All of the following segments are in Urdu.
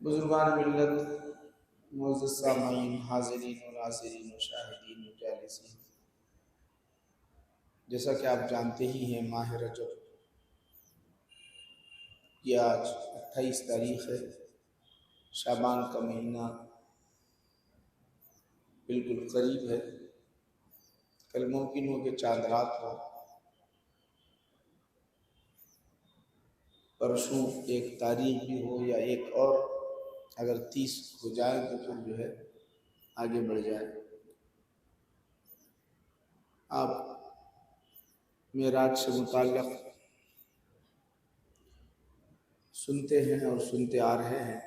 بزرگان ملت، معزز سامعین، حاضرین و ناظرین و شاہدین و جالسین، جیسا کہ آپ جانتے ہی ہیں ماہ رجب کی آج 28 تاریخ ہے۔ شعبان کا مہینہ بالکل قریب ہے۔ کل ممکن ہو کہ چاند رات ہو، پرسوں 1 تاریخ بھی ہو، یا ایک اور اگر 30 ہو جائے تو پھر جو ہے آگے بڑھ جائے۔ آپ معراج سے متعلق سنتے ہیں اور سنتے آ رہے ہیں۔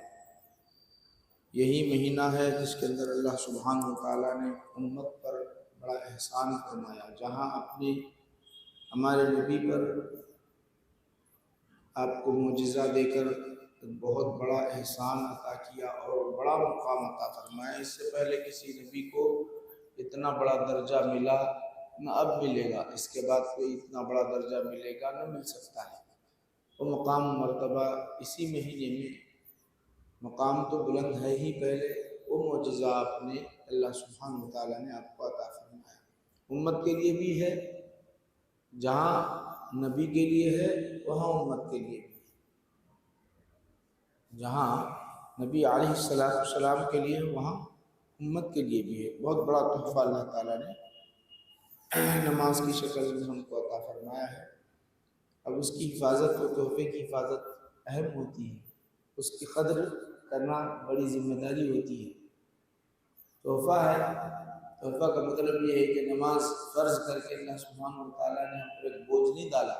یہی مہینہ ہے جس کے اندر اللہ سبحانہ و تعالیٰ نے امت پر بڑا احسان فرمایا، جہاں اپنے ہمارے نبی پر آپ کو معجزہ دے کر بہت بڑا احسان عطا کیا اور بڑا مقام عطا فرمایا۔ اس سے پہلے کسی نبی کو اتنا بڑا درجہ ملا نہ اب ملے گا، اس کے بعد کوئی اتنا بڑا درجہ ملے گا نہ مل سکتا ہے۔ وہ مقام مرتبہ اسی مہینے میں، مقام تو بلند ہے ہی، پہلے وہ معجزہ آپ نے اللہ سبحانہ وتعالیٰ نے آپ کو عطا فرمایا۔ امت کے لیے بھی ہے، جہاں نبی کے لیے ہے وہاں امت کے لیے بھی ہے۔ جہاں نبی علیہ السلام کے لیے وہاں امت کے لیے بھی ہے۔ بہت بڑا تحفہ اللہ تعالیٰ نے نماز کی شکل میں ہم کو عطا فرمایا ہے۔ اب اس کی حفاظت و تحفے کی حفاظت اہم ہوتی ہے، اس کی قدر کرنا بڑی ذمہ داری ہوتی ہے۔ تحفہ ہے، تحفہ کا مطلب یہ ہے کہ نماز فرض کر کے اللہ سبحانہ وتعالیٰ نے ہم کو ایک بوجھ نہیں ڈالا،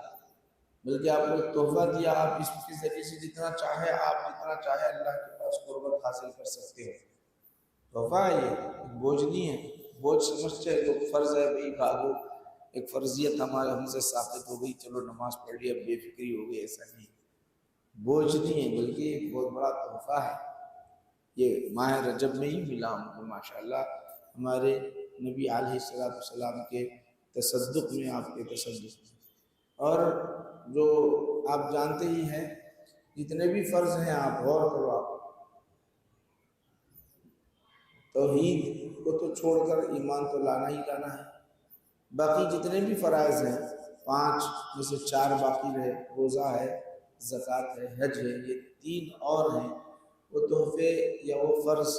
بلکہ آپ کو ایک تحفہ دیا۔ آپ اس کے ذریعے سے جتنا چاہے اللہ کے پاس قربت حاصل کر سکتے ہو۔ تحفہ ہے، یہ ایک بوجھ نہیں ہے۔ بوجھ سمجھتے ہیں تو فرض ہے بھائی بھاگو، ایک فرضیت ہم سے ثابت ہو گئی، چلو نماز پڑھ لی اب بے فکری ہو گئی، ایسا نہیں۔ بوجھ نہیں ہے بلکہ ایک بہت بڑا تحفہ ہے۔ یہ ماہ رجب میں ہی ملا ہم کو ماشاءاللہ، ہمارے نبی علیہ السلام کے تصدق میں، آپ کے تصدق میں۔ اور جو آپ جانتے ہی ہیں، جتنے بھی فرض ہیں آپ غور کرو، آپ توحید کو تو چھوڑ کر ایمان تو لانا ہی لانا ہے۔ باقی جتنے بھی فرائض ہیں، 5 میں سے 4 باقی رہے، روزہ ہے، زکوٰۃ ہے، حج ہے، یہ 3 اور ہیں۔ وہ تحفے یا وہ فرض،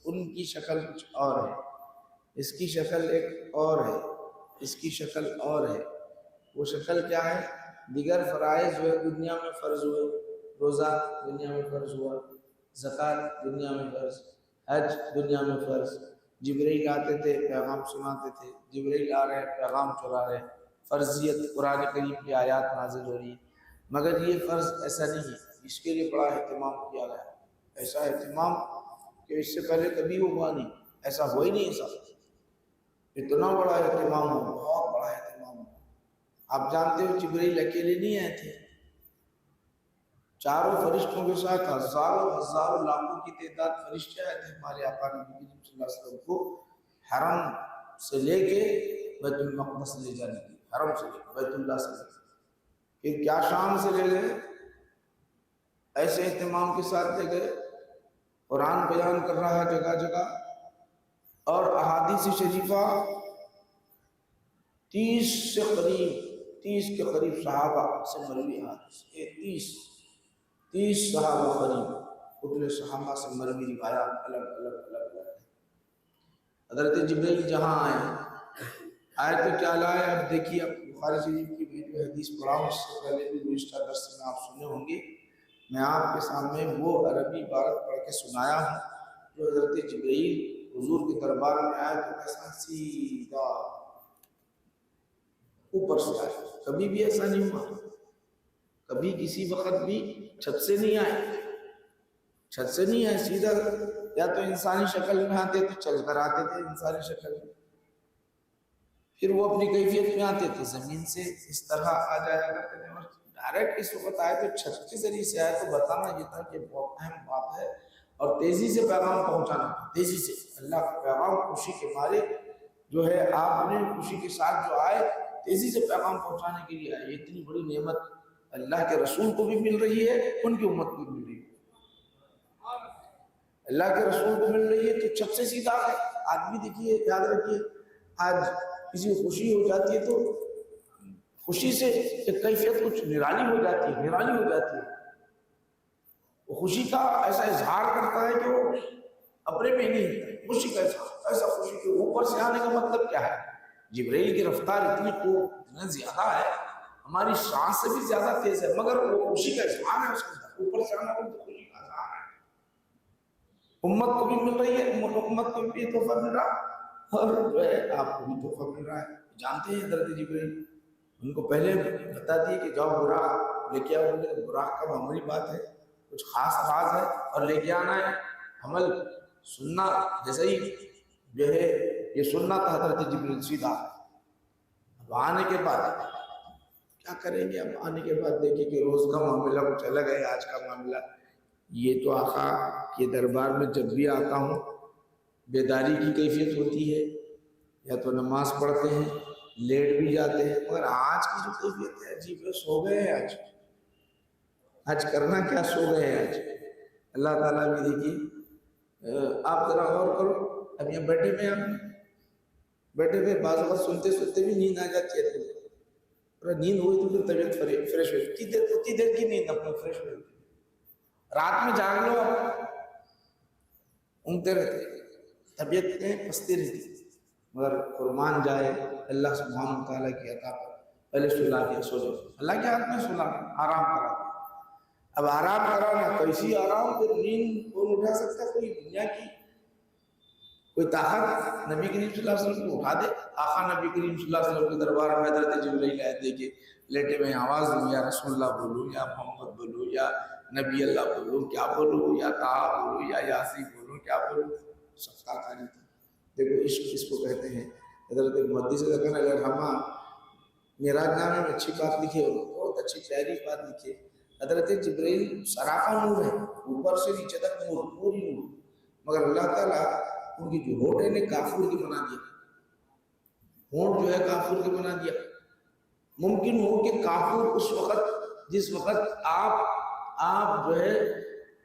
ان کی شکل کچھ اور ہے، اس کی شکل ایک اور ہے، اس کی شکل اور ہے۔ وہ شکل کیا ہے؟ دیگر فرائض جو ہے دنیا میں فرض ہوئے، روزہ دنیا میں فرض ہوا، زکوٰۃ دنیا میں فرض، حج دنیا میں فرض۔ جبرائیل آتے تھے، پیغام سناتے تھے، جبرائیل آ رہے ہیں، پیغام چلا رہے ہیں، فرضیت قرآن کریم کی آیات نازل ہو رہی ہیں۔ مگر یہ فرض ایسا نہیں ہے، اس کے لیے بڑا اہتمام کیا گیا، ایسا اہتمام کہ اس سے پہلے کبھی ہوا نہیں، ایسا ہو ہی نہیں۔ ایسا اتنا بڑا اہتمام ہو، بہت بڑا اہتمام ہو۔ آپ جانتے ہو جبرائیل اکیلے نہیں آئے تھے، چاروں فرشتوں کے ساتھ ہزاروں لاکھوں کی تعداد فرشتے آئے تھے ہمارے آقا نبی کریم صلی اللہ علیہ وسلم کو حرم سے لے کے بیت المقدس لے جانے کی، حرم سے لے کے بیت اللہ سے لے کے، پھر کیا شان سے لے گئے، ایسے اہتمام کے ساتھ لے گئے۔ قرآن بیان کر رہا ہے جگہ جگہ، اور احادیث شریفہ 30 کے قریب صحابہ سے مروی حدیث، 30 صحابہ قریب اتنے صحابہ سے مروی روایات الگ ہے۔ حضرت جبرائیل جہاں آئے تو کیا لائے؟ اب دیکھیے، اب بخاری شریف کی بھی جو حدیث پڑھا ہوں، اس سے پہلے بھی گزشتہ درس میں آپ سنے ہوں گے، میں آپ کے سامنے وہ عربی عبارت پڑھ کے سنایا ہوں جو حضرت جبرائیل حضور کے دربار میں آئے تو ایسا سیدھا اوپر سے آئے۔ کبھی بھی ایسا نہیں ہوا، کبھی کسی وقت بھی چھت سے نہیں آئے، چھت سے نہیں آئے، سیدھا یا تو انسانی شکل میں آتے تو چل کر آتے تھے انسانی شکل میں، پھر وہ اپنی کیفیت میں آتے تھے زمین سے اس طرح آ جایا کرتے تھے۔ اور ڈائریکٹ اس وقت آئے تو چھت کے ذریعے سے آئے تو بتانا یہ تھا کہ بہت اہم بات ہے، اور تیزی سے پیغام پہنچانا، تیزی سے اللہ کا پیغام، خوشی کے مارے جو ہے آپ نے خوشی کے ساتھ جو آئے، تیزی سے پیغام پہنچانے کے لیے آئے۔ اتنی بڑی نعمت اللہ کے رسول کو بھی مل رہی ہے، ان کی امت کو بھی مل رہی ہے۔ اللہ کے رسول کو مل رہی ہے تو چھت سے سیدھا ہے. آدمی دیکھیے، یاد رکھیے، آج کسی کو خوشی ہو جاتی ہے تو خوشی سے ایک کیفیت کچھ نرالی ہو جاتی ہے، نرالی ہو جاتی ہے. وہ خوشی کا ایسا اظہار کرتا ہے کہ وہ اپنے میں نہیں ہے. خوشی کا اظہار، ایسا خوشی کے اوپر سے آنے کا مطلب کیا ہے؟ جبرائیل کی رفتار اتنی زیادہ ہے، ہماری سانس سے بھی زیادہ تیز ہے، مگر وہ خوشی کا اظہار ہے. اس کے اندر اوپر سے آنا تو خوشی کا اظہار ہے. امت کو بھی مل رہی ہے، امت کو بھی تحفہ مل رہا ہے، اور جو ہے آپ کو بھی تحفہ مل رہا ہے. جانتے ہیں حضرت جبرائیل ان کو پہلے بتا دیے کہ جاؤ براق لے کے آؤ. براق کا معمولی بات ہے، کچھ خاص راز ہے اور لے کے آنا ہے. عمل سننا جیسے ہی جو ہے یہ سننا تھا حضرت جبرائیل سیدھا. اب آنے کے بعد کیا کریں گے؟ اب آنے کے بعد دیکھیں کہ روز کا معاملہ کچھ الگ ہے، آج کا معاملہ. یہ تو آقا کے دربار میں جب بھی آتا ہوں بیداری کی کیفیت ہوتی ہے، یا تو نماز پڑھتے ہیں، لیٹ بھی جاتے ہیں. مگر آج کی جو کیفیت ہے عجیب ہے. سو گئے ہیں آج کرنا کیا؟ سو گئے ہیں آج. اللہ تعالیٰ بھی دیکھیے، آپ ذرا غور کرو. اب یہ بیٹھے ہوئے آپ بیٹھے ہوئے بعض وقت سنتے سنتے بھی نیند آ جاتی ہے. نیند ہوئی تو پھر طبیعت فریش ہوئی. اتنی دیر کی نیند اپنا فریش ہوئی. رات میں جاگ لو، اونگتے رہتے، طبیعت پستی رہتی. مگر قربان جائے اللہ سبحانہ وتعالیٰ کی عطا پر پہلے سلا دیا، سو جاؤ. اللہ کے ہاتھ میں سلا، آرام کرا. اب آرام کرانا کیسی آرام؟ پھر نیند کون اٹھا سکتا؟ کوئی دنیا کی کوئی طاقت نبی کریم صلی اللہ علیہ وسلم کو اٹھا دے؟ آقا نبی کریم صلی اللہ علیہ وسلم کے دربار میں حضرت جبرائیل آئے، دیکھے لیٹے میں آواز دوں، یا رسول اللہ بولو، یا محمد بولو، یا نبی اللہ بولو، کیا بولو؟ یا طٰہٰ بولو، یا یاسین بولو، کیا بولو؟ سب کا کاری تھا. دیکھو عشق کس کو کہتے ہیں. حضرت محدث لکھن اگر ہم معراج نامے میں اچھی بات لکھے، بہت اچھی پیاری بات لکھے. حضرت جبرائیل سراپا نور ہے، اوپر سے نیچے تک نور، پوری نور. مگر اللہ تعالیٰ ان کی جو ہونٹ ہے نے کافور کی بنا دیا. ہونٹ جو ہے کافور کی بنا دیا. ممکن ہو کہ کافور اس وقت جس وقت آپ جو ہے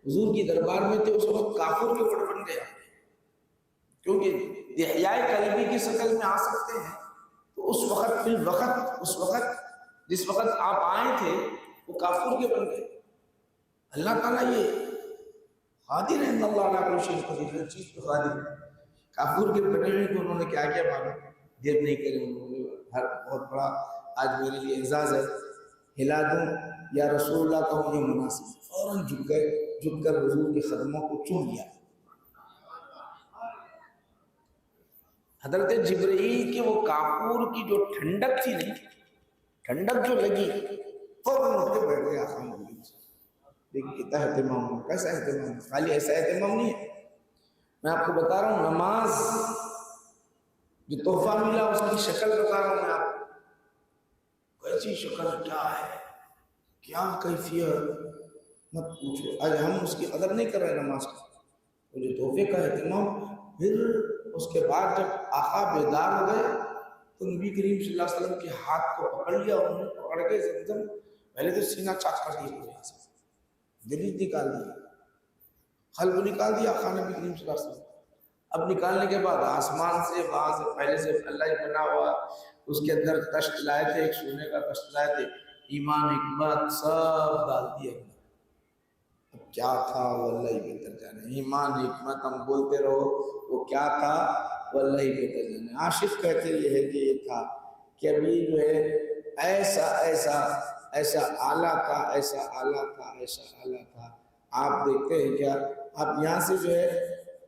حضور کی دربار میں تھے، اس وقت کافور کے وٹ بن گیا. کیونکہ احیاء قلبی کی شکل میں آ سکتے ہیں. تو اس وقت جس وقت آپ آئے تھے وہ کافر کے بن گئے. اللہ تعالیٰ یہ قادر ہے، اللہ علیہ کل شیء قدیر، ہر چیز پہ قادر ہے. کافر کے بنے ہوئے تو انہوں نے کیا کیا معلوم؟ دیر نہیں کرے انہوں نے ہر بہت بڑا آج میرے لیے اعزاز ہے. ہلا دوں یا رسول اللہ کا مجھے مناسب، فوراً جھک کر حضور کے قدموں کو چوم لیا. حضرت جبرائیل کے وہ کافور کی جو ٹھنڈک تھی نہیں، ٹھنڈک جو لگی، فوراً اٹھ کے بیٹھ گیا خان نبی سے. دیکھیں کتنا اہتمام، کیسا اہتمام. خالی ایسا اہتمام نہیں ہے، میں آپ کو بتا رہا ہوں نماز جو تحفہ ملا اس کی شکل بتا رہا ہوں میں آپ کو. کیسی شکل، کیا ہے، کیا کیفیت، مت پوچھو. آج ہم اس کی قدر نہیں کر رہے نماز کی. وہ جو تحفے کا اہتمام. پھر اس کے بعد جب آقا بیدار ہو گئے تو نبی کریم صلی اللہ علیہ وسلم کے ہاتھ کو پکڑ لیا انہوں نے. پکڑ کے زمزم پہلے تو سینہ چاک کر دیا، دل نکال دیا، قلب نکال دیا آقا نبی کریم صلی اللہ علیہ وسلم. اب نکالنے کے بعد آسمان سے وہاں سے پہلے سے اللہ ہی بنا ہوا اس کے اندر تشت لائے تھے، ایک سونے کا تشت لائے تھے، ایمان حکمت سب ڈال دیا. اب کیا تھا واللہ ہی بہتر جانے. ایمان حکمت ہم بولتے رہو، وہ کیا تھا واللہ ہی بہتر جانے. عاشق کہتے یہ ہے کہ یہ تھا کہ ابھی جو ہے ایسا اعلیٰ تھا، ایسا اعلیٰ تھا، ایسا اعلیٰ تھا. آپ دیکھتے ہیں کیا؟ آپ یہاں سے جو ہے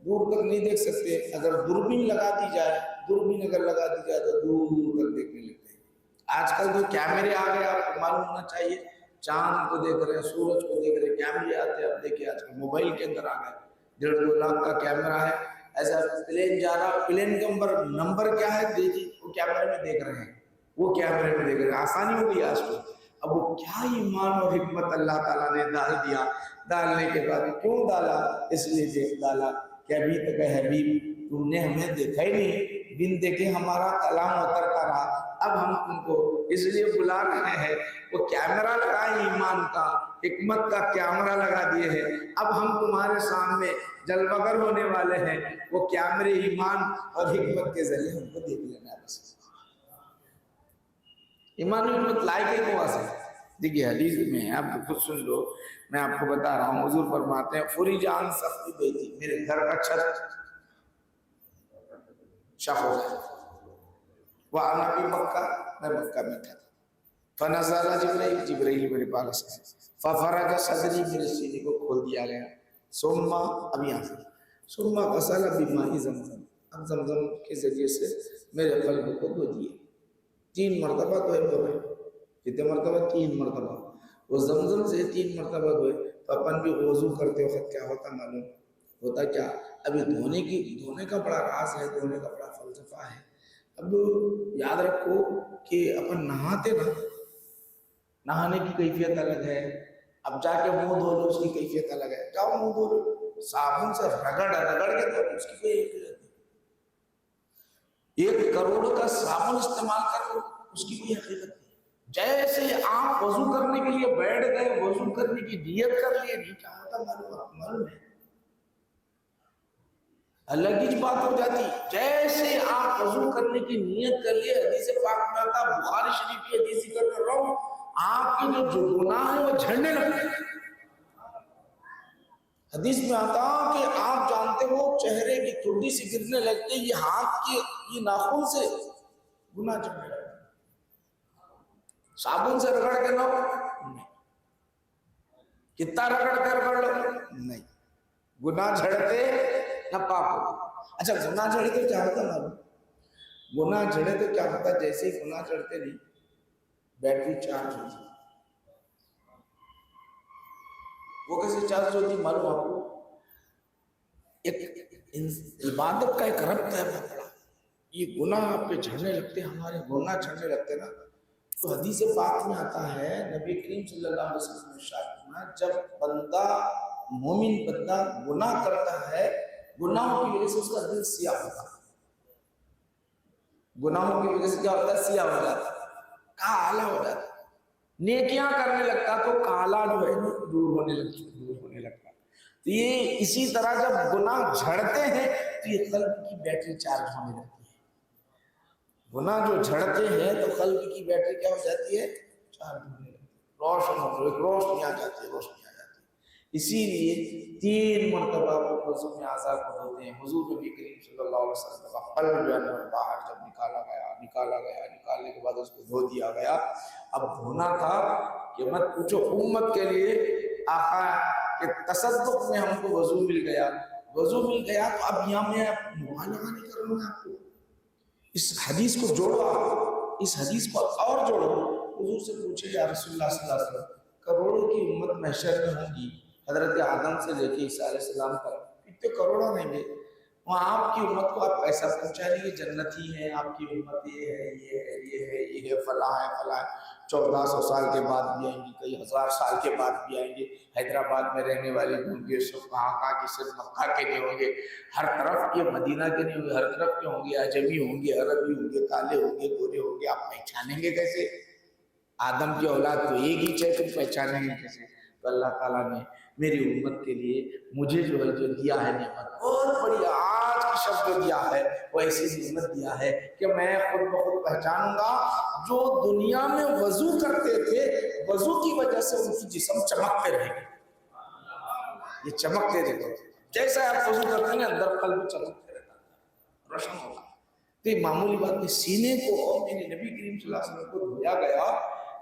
دور تک نہیں دیکھ سکتے. اگر دوربین لگا دی جائے تو دور تک دیکھنے لگتے ہیں. آج کل جو کیمرے آ گئے آپ کو معلوم ہونا چاہیے، چاند کو دیکھ رہے ہیں، سورج کو دیکھ رہے ہیں، کیمرے آتے ہیں. اب دیکھیں آج کل موبائل کے اندر آ گئے، 1.5-2 لاکھ کا کیمرہ ہے. ایسا پلین جا رہا، پلین کے نمبر کیا ہے دیکھیے، وہ کیمرے میں دیکھ رہے ہیں، وہ کیمرے میں دیکھ رہے ہیں. آسانی ہو گئی آج کل. اب وہ کیا ایمان اور حکمت اللہ تعالیٰ نے ڈال دیا. ڈالنے کے بعد کیوں ڈالا؟ اس لیے ڈالا کہ ابھی تک حبیب تم نے ہمیں دیکھا ہی نہیں، بن دیکھے ہمارا کلام اترتا رہا، اب ہم تم کو اس لیے بلا رہے ہیں، وہ کیمرہ لگائے ایمان کا، حکمت کا کیمرہ لگا دیے ہیں، اب ہم تمہارے سامنے جلوگر ہونے والے ہیں، وہ کیمرے ایمان اور حکمت کے ذریعے ہم کو دیکھ لینا بس۔ ایمان و حکمت لائے گئے کو واسطے دیکھیے حدیث میں آپ خود سن لو، میں آپ کو بتا رہا ہوں، حضور فرماتے ہیں فوری جان سختی بیٹی، میرے گھر کا چھت شاہ ہو جائے، وَأَنَا بِمَكَّةَ، میں مکہ میں تھا، فَنَزَلَ جبرائیل میرے پاس آئے، فَفَرَجَ صَدْرِي، میرے سینے کو کھول دیا گیا، ثُمَّ، اب یہاں سے ثُمَّ غَسَلَ بِمَاءِ زَمْزَمْ، اب زمزم کے ذریعے سے میرے قلب کو دھو دیے، 3 مرتبہ دھوئے ہوئے، کتنے مرتبہ؟ 3 مرتبہ، وہ زمزم سے 3 مرتبہ دھوئے، تو اپن بھی وضو کرتے وقت کیا ہوتا معلوم ہوتا کیا؟ ابھی دھونے کا بڑا راز ہے، دھونے کا بڑا فلسفہ ہے۔ اب یاد رکھو کہ اپن نہاتے نا، نہانے کی کیفیت الگ ہے، اب جا کے منہ دھو لو اس کی کیفیت الگ ہے، جاؤ منہ دھو لو صابن سے رگڑ کے دھو لو، اس کی کوئی کیفیت نہیں، 1 کروڑ کا صابن استعمال کر لو اس کی کوئی حقیقت نہیں۔ جیسے آپ وضو کرنے کے لیے بیٹھ گئے، وضو کرنے کی نیت کر لیے، نہیں کیا ہوتا معلوم ہے، الگ ہی بات ہو جاتی۔ جیسے آپ وضو کرنے کی نیت کر لیے، حدیث پاک میں آتا، بخاری شریف کی حدیث ذکر کر رہا ہوں، آپ کے جو گناہ ہے وہ جھڑنے لگتے ہیں۔ حدیث میں آتا کہ آپ جانتے ہو چہرے کی تھوڑی سی گرنے لگتے، یہ ہاتھ کے یہ ناخن سے گناہ جھڑنے لگتے، صابن سے رگڑ کے لو نہیں، کتنا رگڑ لو نہیں، گناہ جھڑتے نہ پاک ہوتا۔ اچھا گناہ جھڑے تو کیا ہوتا معلوم؟ گناہ جھڑے تو کیا ہوتا؟ جیسے ہی گناہ جھڑتے نہیں، بیٹری چارج ہوتی، وہ کیسے چارج ہوتی معلوم آپ کو؟ ایک عبادت کا ایک ربط ہے بہت بڑا، یہ گناہ آپ پہ جھڑنے لگتے، ہمارے گناہ جھڑنے لگتے نا، تو حدیث پاک میں آتا ہے، نبی کریم صلی اللہ علیہ وسلم نے ارشاد فرمایا، جب بندہ مومن بندہ گناہ کرتا ہے، گناہوں کی وجہ سے اس کا دل سیاہ ہوتا ہے، گناہوں کی وجہ سے کیا ہوتا ہے؟ سیاہ ہو جاتا ہے، کالا ہو جاتا ہے، نیکیاں کرنے لگتا تو کالا جو ہے دور ہونے لگتا۔ تو یہ اسی طرح جب گناہ جھڑتے ہیں تو یہ قلب کی بیٹری چارج ہونے لگتی ہے، گناہ جو جھڑتے ہیں تو قلب کی بیٹری کیا ہو جاتی ہے؟ چارج ہونے لگتی ہے، روشنی آ جاتی ہے۔ اسی لیے 3 مرتبہ وضو میں اعضاء کو دھوتے ہیں۔ حضور نبی کریم صلی اللہ علیہ وسلم کا قلب جو ہے باہر جب نکالنے کے بعد اس کو دھو دیا گیا، اب دھونا تھا کہ مت پوچھو، امت کے لیے آقا کے تصدق میں ہم کو وضو مل گیا تو اب یہاں میں مبالغہ نہیں کروں گا، آپ کو اس حدیث کو جوڑو، آپ اس حدیث کو اور جوڑو، حضور سے پوچھے یا رسول اللہ صلی اللہ علیہ وسلم، کروڑوں کی امت محشر میں ہوں گی، حضرت آدم سے لے کے عیسیٰ علیہ السلام تک کتنے کروڑوں رہیں گے، وہاں آپ کی امت کو آپ پیسہ پہنچا لیے، جنتی ہے آپ کی امت، یہ ہے فلاں ہے 1400 سال کے بعد بھی آئیں گی، کئی ہزار سال کے بعد بھی آئیں گے، حیدرآباد میں رہنے والے ہوں گے، سب کہاں کی صرف مکہ کے نہیں ہوں گے، ہر طرف کے مدینہ کے نہیں ہوں گے، ہر طرف کے ہوں گے، عجمی ہوں گے، عربی ہوں گے، کالے ہوں گے، گورے ہوں گے، آپ پہچانیں گے کیسے؟ آدم کی اولاد تو ایک ہی چیز، تم پہچانیں گے کیسے؟ تو اللہ تعالیٰ نے میری امت کے لیے مجھے جو دیا ہے نعمت بہت بڑی، آج کی شب جو دیا ہے وہ ایسی نعمت دیا ہے کہ میں خود بخود پہچانوں گا، جو دنیا میں وضو کرتے تھے، وضو کی وجہ سے ان کی جسم چمکتے رہے گے، یہ چمکتے رہتے، جیسا آپ وضو کرتے ہیں اندر قلب چمکتے رہتا، روشن ہوگا۔ تو یہ معمولی بات نہیں، سینے کو میرے نبی کریم صلی اللہ علیہ وسلم کو دھویا گیا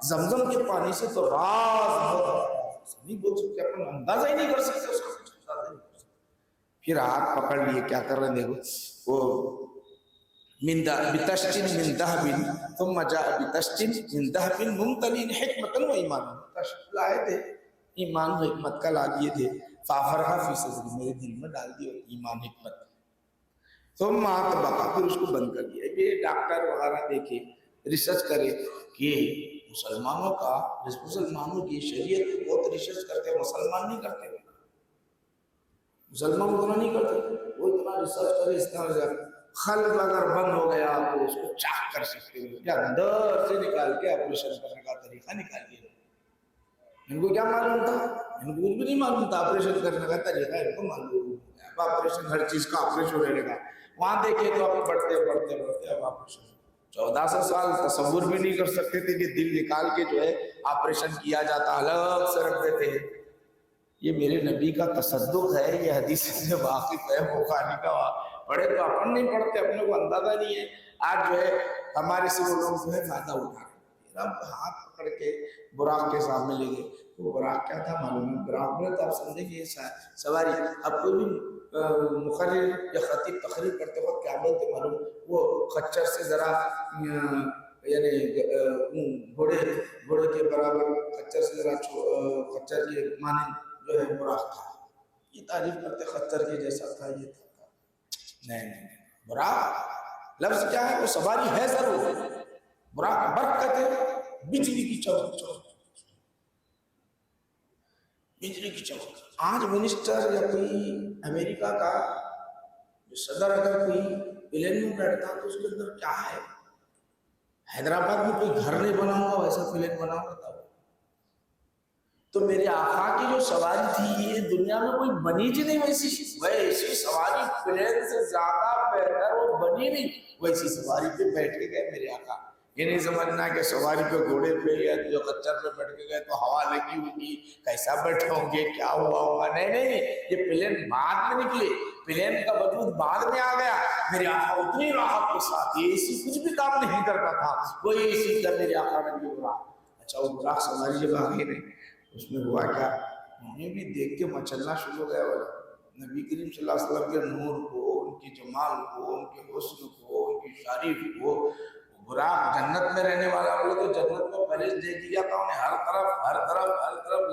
زمزم کے پانی سے، تو راز نہیں بول سکتے، اپنا اندازہ ہی نہیں کر سکتے اس کا، کچھ اندازہ نہیں کر سکتے۔ پھر ہاتھ پکڑ لیے، کیا کر رہے ہیں دیکھو، وہ بتشتن من ذهب ثم جاء بتشتن من ذهب ممتلئ حکمة و ایمانا، تشت لائے تھے، ایمان و حکمت کا لا دیے تھے، فافرها فی صدری، میرے دل میں ڈال دیے ایمان حکمت، ثم اطبقا، پھر اس کو بند کر دیا۔ یہ ڈاکٹر وغیرہ دیکھے، ریسرچ کرے کہ مسلمانوں کی شریعت بہت ریسرچ کرتے ہیں، مسلمان نہیں کرتے، مسلمان اتنا نہیں کرتے، وہ اتنا ریسرچ کرے، اس طرح خلق اگر بند ہو گیا تو اس کو چاک کر سکتے ہو، کیا اندر سے نکال کے آپریشن کرنے کا طریقہ نکالیے۔ ان کو کیا معلوم تھا؟ ان کو کچھ بھی نہیں معلوم تھا آپریشن کرنے کا طریقہ، ان کو معلوم ہے اب آپریشن، ہر چیز کا آپریشن ہونے لگا۔ وہاں دیکھیں تو اب بڑھتے اب آپریشن 1400 سال تصور بھی نہیں کر سکتے تھے کہ دل نکال کے جو ہے آپریشن کیا جاتا، الگ سے رکھ دیتے ہیں۔ یہ میرے نبی کا تصدق ہے، یہ حدیث سے واقف ہے، بخاری کا پڑھے تو اپن نہیں پڑھتے، اپنے کو اندازہ نہیں ہے۔ آج جو ہے ہمارے سے وہ لوگ جو ہے فائدہ اٹھا رہے، رب ہاتھ پکڑ کے براق کے سامنے لے گئے۔ وہ براق کیا تھا معلوم ہے؟ براق بولے تو آپ سمجھیں گے یہ سواری۔ اب کوئی بھی مقرر یا خطیب تقریر کرتے وقت کیا بولتے معلوم؟ وہ خچر سے ذرا یعنی گھوڑے کے برابر خچر سے ذرا خچر کے معنی جو ہے براق تھا، یہ تعریف کرتے خچر کے جیسا تھا، یہ تھا۔ نہیں، براق لفظ کیا ہے؟ وہ سواری ہے ضرور۔ براق برق کہتے ہیں بجلی کی چوک، بجلی کی چوک۔ آج منسٹر یا کوئی امریکہ کا جو صدر اگر کوئی پلین میں بیٹھتا تو اس کے اندر کیا ہے؟ حیدرآباد میں کوئی گھر نہیں بنا ہوگا ویسا پلین بنا ہوگا تھا۔ تو میرے آقا کی جو سواری تھی یہ دنیا میں کوئی بنی تھی نہیں ویسی سواری، پلین سے زیادہ بہتر وہ بنی نہیں، ویسی سواری پہ بیٹھ کے گئے میرے آقا۔ یہ نہیں سمجھنا کہ سواری پہ گھوڑے پہ یا جو خچر پہ بیٹھ کے گئے تو ہوا لگی ہوگی، کیسا بیٹھے ہوں گے، کیا ہوا ہوگا، نہیں، یہ پلین بعد میں نکلے، پلین کا وجود بعد میں آ گیا۔ میرے آقا اتنی راحت کے ساتھ، یہ اسی کچھ بھی کام نہیں کرتا تھا، وہی اسی کا میرے آقا نے بھی براق۔ اچھا وہ براق سواری جب آگے نہیں، اس میں ہوا کیا؟ انہیں بھی دیکھ کے مچلنا شروع ہو گیا۔ نبی کریم صلی اللہ علیہ وسلم کے نور کو، ان کی جمال کو، ان کے حسن کو، ان کی شریف کو۔ براق جنت میں رہنے والا بولے تو جنت میں پہلے دیکھ لیا تھا انہیں، ہر طرف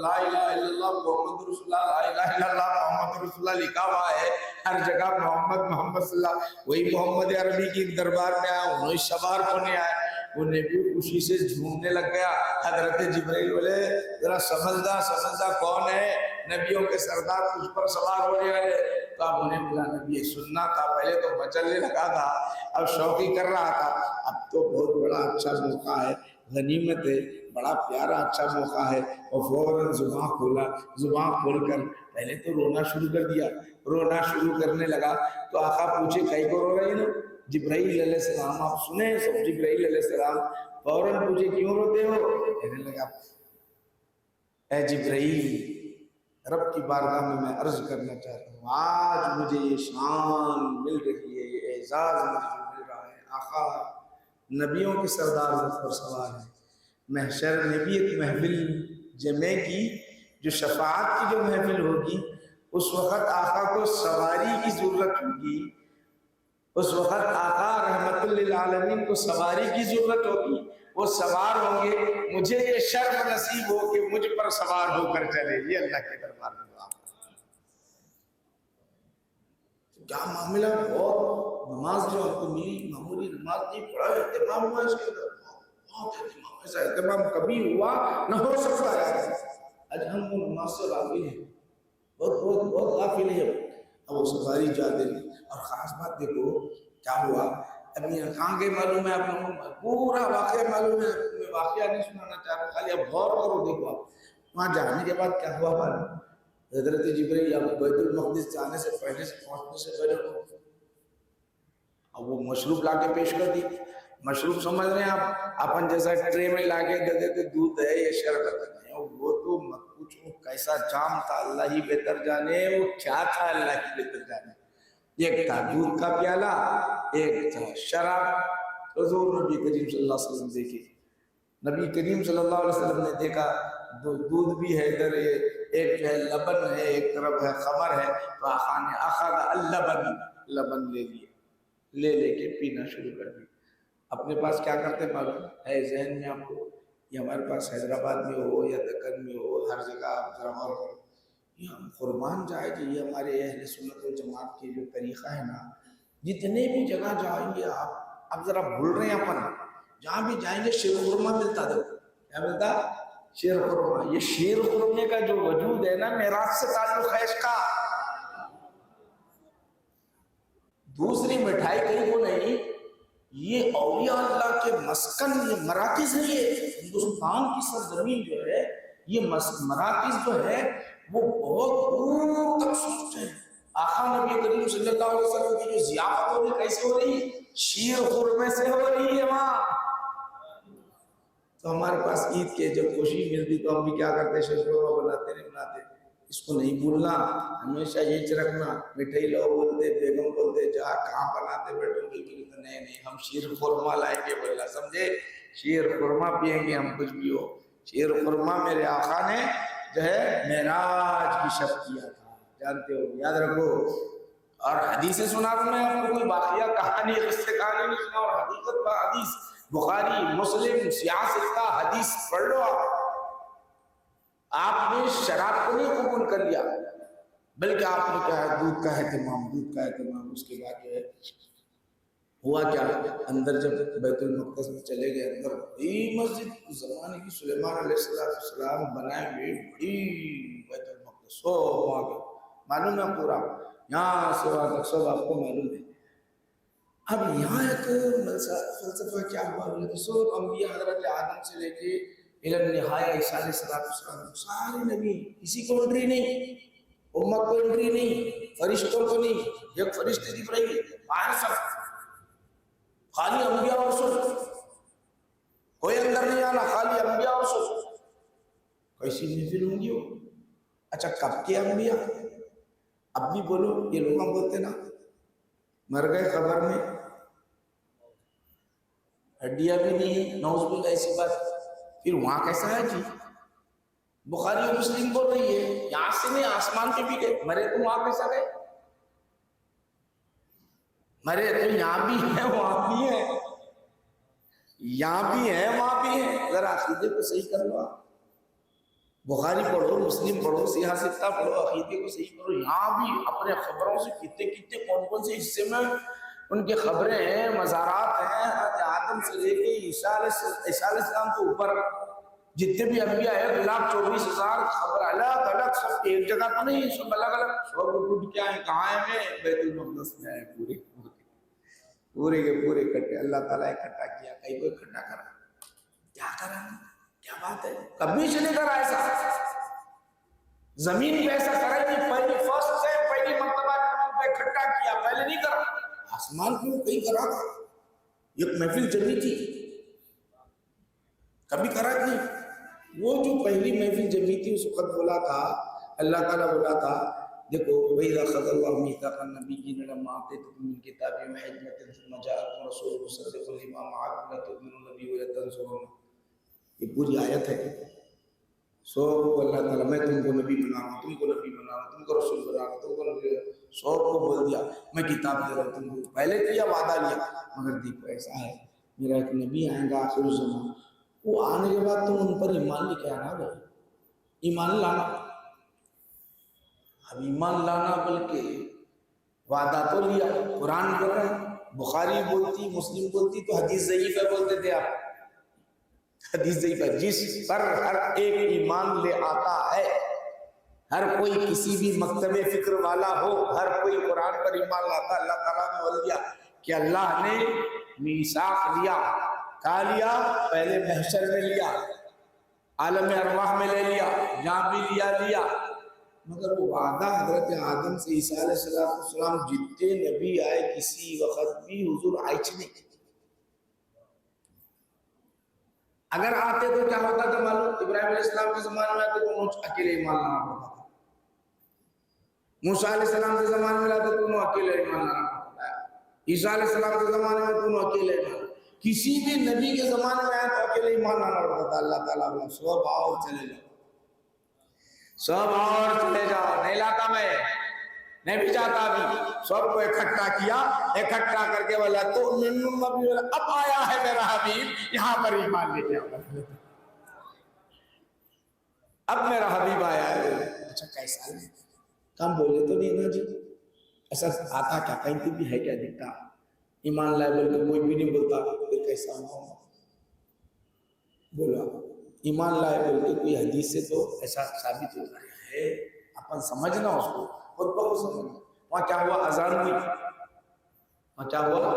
لا الہ الا اللہ محمد رسول اللہ، لا الہ الا اللہ محمد رسول اللہ لکھا ہوا ہے، ہر جگہ محمد صلی اللہ۔ وہی محمد عربی کی دربار میں آیا، انہیں سوار ہونے آئے، انہیں بھی خوشی سے جھومنے لگ گیا۔ حضرت جبرائیل بولے ذرا سمجھدا کون ہے؟ نبیوں کے سردار تجھ پر سوار ہونے والے۔ تو اب انہیں بولا نبی سننا تھا، پہلے تو مچلنے لگا تھا، اب شوقی کر رہا تھا، اب تو بہت بڑا اچھا موقع ہے، غنیمت ہے، بڑا پیارا اچھا موقع ہے۔ اور فوراً زبان کھول کر پہلے تو رونا شروع کر دیا، رونا شروع کرنے لگا۔ تو آقا پوچھے کئی کو رو رہی نا؟ جبرائیل علیہ السلام، آپ سنیں سب، جبرائیل علیہ السلام فوراً پوچھے کیوں روتے ہو؟ کہنے لگا اے جبرائیل، رب کی بارگاہ میں عرض کرنا چاہتا ہوں، آج مجھے یہ شان مل رہی ہے، یہ اعزاز مجھے جو مل رہا ہے، آقا نبیوں کے سردار مجھ پر سوار ہے۔ محشر میں بھی ایک محفل جمع کی، جو شفاعت کی جو محفل ہوگی، اس وقت آقا کو سواری کی ضرورت ہوگی، اس وقت آقا رحمت للعالمین کو سواری کی ضرورت ہوگی، وہ سوار ہوں گے، مجھے یہ شرف نصیب ہو کہ مجھ پر سوار ہو کر چلے۔ یہ اللہ کے دربار میں دعا۔ کیا معاملہ، بہت نماز جو آپ کو ملی، معمولی نماز نہیں پڑھا، اہتمام ہوا اس کے اندر، بہت اہتمام، ایسا اہتمام کبھی ہوا نہ ہو سکتا ہے۔ آج ہم وہ نماز سے غافل ہیں، بہت غافل ہیں۔ اب وہ سواری جاتے ہیں، اور خاص بات دیکھو کیا ہوا، ابھی کہاں گئے معلوم ہے آپ لوگوں کو، پورا واقعہ معلوم ہے، میں واقعہ نہیں سنانا چاہ رہا، خالی اب غور کرو، دیکھو آپ وہاں جانے کے بعد کیا ہوا معلوم؟ حضرت جبرائیل بیت المقدس جانے سے پہلے پہنچنے سے پہلے اب وہ مشروب لا کے پیش کر دی۔ مشروب سمجھ رہے ہیں آپ، اپن جیسا ٹرے میں لا کے دے دیتے، دودھ ہے یا شربت ہے، وہ تو مت پوچھو کیسا جام تھا، اللہ ہی بہتر جانے وہ کیا تھا، اللہ ہی بہتر جانے۔ ایک تھا دودھ کا پیالہ، ایک تھا شراب۔ حضور نبی کریم صلی اللہ علیہ وسلم دیکھے، نبی کریم صلی اللہ علیہ وسلم نے دیکھا دودھ بھی ہے ادھر، ایک جو ہے لبن ہے، ایک طرف ہے خمر ہے، تو آقا نے اخذ لبن لے کے پینا شروع کر دی۔ اپنے پاس کیا کرتے معلوم ہے ذہن میں آپ کو، یہ ہمارے پاس حیدرآباد میں ہو یا دکن میں ہو، ہر جگہ آپ ذرا غور کرو، یہ ہم قربان جائے کہ یہ ہمارے اہل سنت و جماعت کی جو طریقہ ہے نا، جتنے بھی جگہ جائیں گے آپ ذرا بھول رہے ہیں، اپن جہاں بھی جائیں گے شیر خرما ملتا تھا، کیا ملتا؟ شیر خرما۔ یہ شیر خرمے کا جو وجود ہے نا، معراج سے تعلق ہے اس کا۔ دوسری مٹھائی کہیں کو نہیں، یہ اولیاء اللہ کے مسکن، یہ مراکز ہے، یہ ہندوستان کی سرزمین جو ہے، یہ مراکز جو ہے وہ بہت دور تک سوچتے ہیں۔ آقا نبی کریم صلی اللہ علیہ وسلم کی جو ضیافت ہو رہی کیسے ہو رہی؟ شیر خورمے سے ہو رہی ہے وہاں۔ تو ہمارے پاس عید کے جب خوشی ملتی تو ہم بھی کیا کرتے، شیر خورمہ بناتے نہیں بناتے، اس کو نہیں بھولنا، ہمیشہ یہ رکھنا۔ مٹھائی لوگ بولتے، بیگم بولتے، جا کہاں بناتے بیٹھو گے، نہیں نہیں ہم شیر خورمہ لائیں گے، بولنا سمجھے، شیر خورمہ پیئیں گے ہم، کچھ بھی ہو۔ شیر خورمہ میرے آقا نے جو ہے معراج کی شب کیا تھا، جانتے ہو، یاد رکھو۔ اور حدیثیں سنا دوں میں آپ کو، کوئی واقعہ کہانی قصے کہانی نہیں سنا، اور حقیقت پر حدیث، بخاری مسلم سیاست کا حدیث پڑھ لو۔ آپ نے شراب کو نہیں قبول کر لیا، بلکہ آپ نے کیا ہے، دودھ کا اہتمام، دودھ کا اہتمام۔ اس کے بعد جو ہے ہوا کیا، اندر جب بیت المقدس میں چلے گئے، اندر بڑی مسجد اس زمانے کی سلیمان علیہ السلام بنائے ہوئے بڑی بیت المقدس، سو وہاں کے معلوم ہے پورا، یہاں سے وہاں تک سب آپ کو معلوم ہے۔ اب یہاں ایک فلسفہ کیا ہوا، سب انبیاء حضرت آدم سے لے کے نہایت عیسیٰ علیہ السلام، سارے نبی، کسی کو انٹری نہیں، امت کو انٹری نہیں، فرشتوں کو نہیں، ایک فرشتے جبرائیل باہر سب، خالی انبیاء اور رسول، کوئی اندر نہیں آنا، خالی انبیاء اور رسول۔ کیسی محفل ہوں گی وہ؟ اچھا کب کے انبیاء؟ اب بھی بولو، یہ لوگ ہم بولتے نا مر گئے خبر میں، ہڈیاں بھی نہیں، نوز باللہ ایسی بات، پھر وہاں کیسا ہے جی؟ بخاری و مسلم بول رہی ہے، یہاں سے نہیں آسمان پہ بھی گئے، مرے تو وہاں کیسا گئے؟ مرے تو یہاں بھی ہیں وہاں بھی ہیں، یہاں بھی ہیں وہاں بھی ہیں، ذرا عقیدے کو صحیح کر لو۔ بخاری پڑھو، مسلم پڑھو، سیاہ ستہ پڑھو، عقیدے کو صحیح کرو۔ یہاں بھی اپنے خبروں سے کتنے کون سے حصے میں ان کے خبریں ہیں، مزارات ہیں، حضرت آدم سے لے کے عیسیٰ علیہ السلام کے اوپر جتنے بھی انبیاء ہیں 1,24,000 خبر الگ الگ، سب ایک جگہ تو نہیں، سب الگ الگ، سب ٹوٹ کیا ہیں، کہاں ہیں؟ بیت المقدس میں آئے، پورے کے پورے اکٹھے اللہ تعالیٰ اکٹھا کیا، کہیں کو اکٹھا کرا، کیا کرا، کیا بات ہے، کبھی سے نہیں کرا ایسا، زمین پہ ایسا کرا نہیں، پہلی مرتبہ پہ اکٹھا کیا، پہلے نہیں کرا، آسمان کیوں کہیں کرا تھا، ایک محفل جمی تھی، کبھی کرا نہیں۔ وہ جو پہلی محفل جمی تھی اس وقت بولا تھا، اللہ تعالیٰ بولا تھا، دیکھو وَإِذَا أَخَذَ اللَّهُ مِيثَاقَ النَّبِيِّينَ لَمَّا آتَيْتُكُم مِّن كِتَابٍ وَحِكْمَةٍ ثُمَّ جَاءَكُمْ رَسُولٌ مُصَدِّقٌ لِّمَا مَعَكُمْ لَتُؤْمِنُنَّ بِهِ وَلَتَنصُرُنَّهُ، یہ پوری آیت ہے۔ سب کو اللہ تعالیٰ، میں تم کو نبی بنا رہا ہوں، تم کو نبی بنا رہا ہوں، تم کو رسول بنا رہا ہوں، تم کو نبی، سب کو بول دیا میں کتاب دے رہا ہوں تم کو، پہلے کیا وعدہ لیا، مگر دیکھو ایسا ہے، میرا ایک نبی آئے گا آخر الزمان، وہ آنے کے بعد تم ان پر ایمان لے کے آنا، بھائی ایمان لانا، اب ایمان لانا بلکہ وعدہ تو لیا، قرآن کر رہا ہے، بخاری بولتی، مسلم بولتی تو حدیث ضعیف ہے بولتے تھے آپ، حدیث ضعیف ہے، جس پر ہر ایک ایمان لے آتا ہے، ہر کوئی کسی بھی مکتب فکر والا ہو، ہر کوئی قرآن پر ایمان لاتا، اللہ تعالیٰ نے بول دیا کہ اللہ نے میثاق لیا، کہاں لیا؟ پہلے محشر میں لیا، عالم ارواح میں لے لیا، جہاں بھی لیا، مگر وہ وعدہ حضرت آدم سے عیسیٰ علیہ السلام جتنے نبی آئے کسی وقت بھی حضور آئچ نہیں، اگر آتے تو کیا ہوتا تھا معلوم؟ ابراہیم علیہ السلام کے زمانے میں آتے تو انہوں اکیلے ایمان لانا پڑتا تھا، موسیٰ علیہ السلام کے زمانے میں آتے تو انہوں اکیلے ایمان لانا پڑتا ہے، عیسیٰ علیہ السلام کے زمانے میں تو انہوں اکیلے ایمان، کسی بھی نبی کے زمانے میں آئے تو اکیلے ایمان لانا پڑتا تھا۔ اللہ تعالیٰ بولا سب آؤ چلے جاؤ، سب اور چلے جاؤ، نہیں لاتا میں، نہیں بھی جاتا، بھی سب کو اکٹھا کیا، اکٹھا کر کے بولا تو اب آیا ہے میرا حبیب، یہاں پر ایمان لے کے آؤ، اب میرا حبیب آیا ہے۔ اچھا کیسا ہے؟ کم بولے تو نہیں نا جی، ایسا آتا کیا کہیں بھی ہے کیا دکھتا، ایمان لائے بول کے کوئی بھی نہیں بولتا کہ کیسا ہو، بولا ایمان لائے بول کے کوئی حدیث سے تو ایسا ثابت ہو رہا ہے، اپن سمجھنا اس کو، خود بخود سمجھنا۔ وہاں کیا ہوا؟ اذان ہوئی، کیا ہوا؟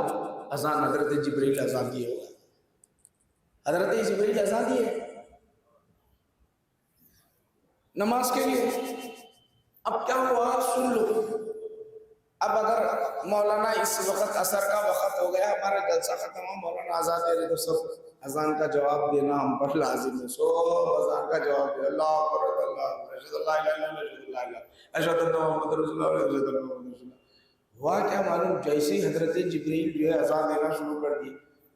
اذان حضرت جبریل اذان دیے ہوگا، حضرت جبریل اذان دیے نماز کے لیے۔ اب کیا ہوا سن لو، اب اگر مولانا اس وقت عصر کا وقت ہو گیا، ہمارا جلسہ ختم ہو، مولانا آزاد دے رہے تو سب اذان کا جواب دینا ہم پر لازم ہے، سب اذان کا جواب دے، اللہ اکبر اللہ اکبر اشہد ان لا الہ الا اللہ اشہد ان لا الہ الا اللہ اشہد ان محمد رسول اللہ اشہد ان محمد رسول اللہ۔ ہوا کیا معلوم، جیسے ہی حضرت جبریل جو ہے اذان دینا شروع کر دی،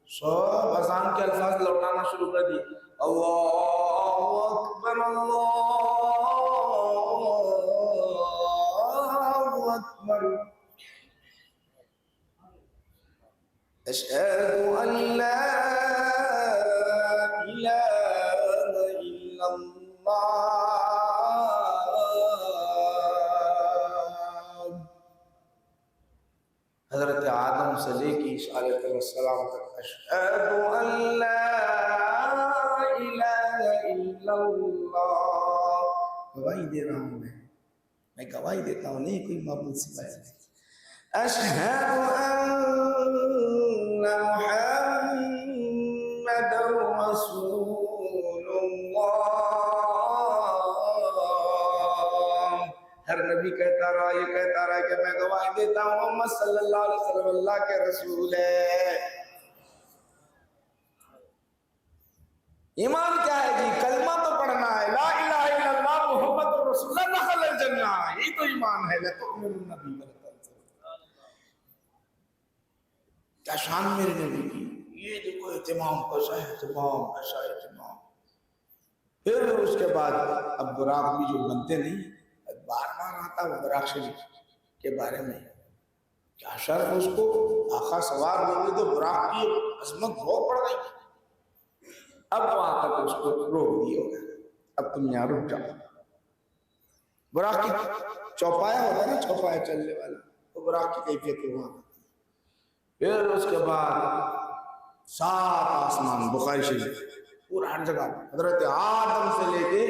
سب اذان کے الفاظ لوٹانا شروع کر دی، اللہ اکبر اللہ اکبر اشہد ان لا الہ الا اللہ۔ حضرت آدم سے لے کے عیسیٰ علیہ السلام تک اشہد ان لا الہ الا اللہ، گواہی دے رہا ہوں میں گواہی دیتا ہوں، نہیں کوئی معبود سوائے نہیں، اشہد ان محمد رسول اللہ۔ ہر نبی کہتا رہا، یہ کہتا رہا کہ میں گواہی دیتا ہوں محمد صلی اللہ علیہ وسلم اللہ کے رسول ہے۔ ایمان کیا ہے جی؟ کلمہ تو پڑھنا ہے، لا الہ الا اللہ محمد رسول اللہ دخل الجنہ، یہی تو ایمان ہے۔ لتؤمنن بالنبی کیا شان میرے نبی کی، یہ دیکھو اہتمام، ایسا اہتمام، ایسا اہتمام۔ پھر اس کے بعد اب براق بھی جو بنتے نہیں، بار بار آتا وہ براق شریف کے بارے میں، کیا شرف اس کو آقا سوار ہوگی تو براق کی عظمت بہت بڑھ گئی۔ اب وہاں تک اس کو روک دیا ہوگا، اب تم یہاں رک جاؤ۔ براق کی چوپایا ہوتا ہے نا، چوپایا چلنے والا، تو براق کی کیفیت وہاں۔ پھر اس کے بعد 7 آسمان، بخاری شریف پورا ہر جگہ، حضرت آدم سے لے کے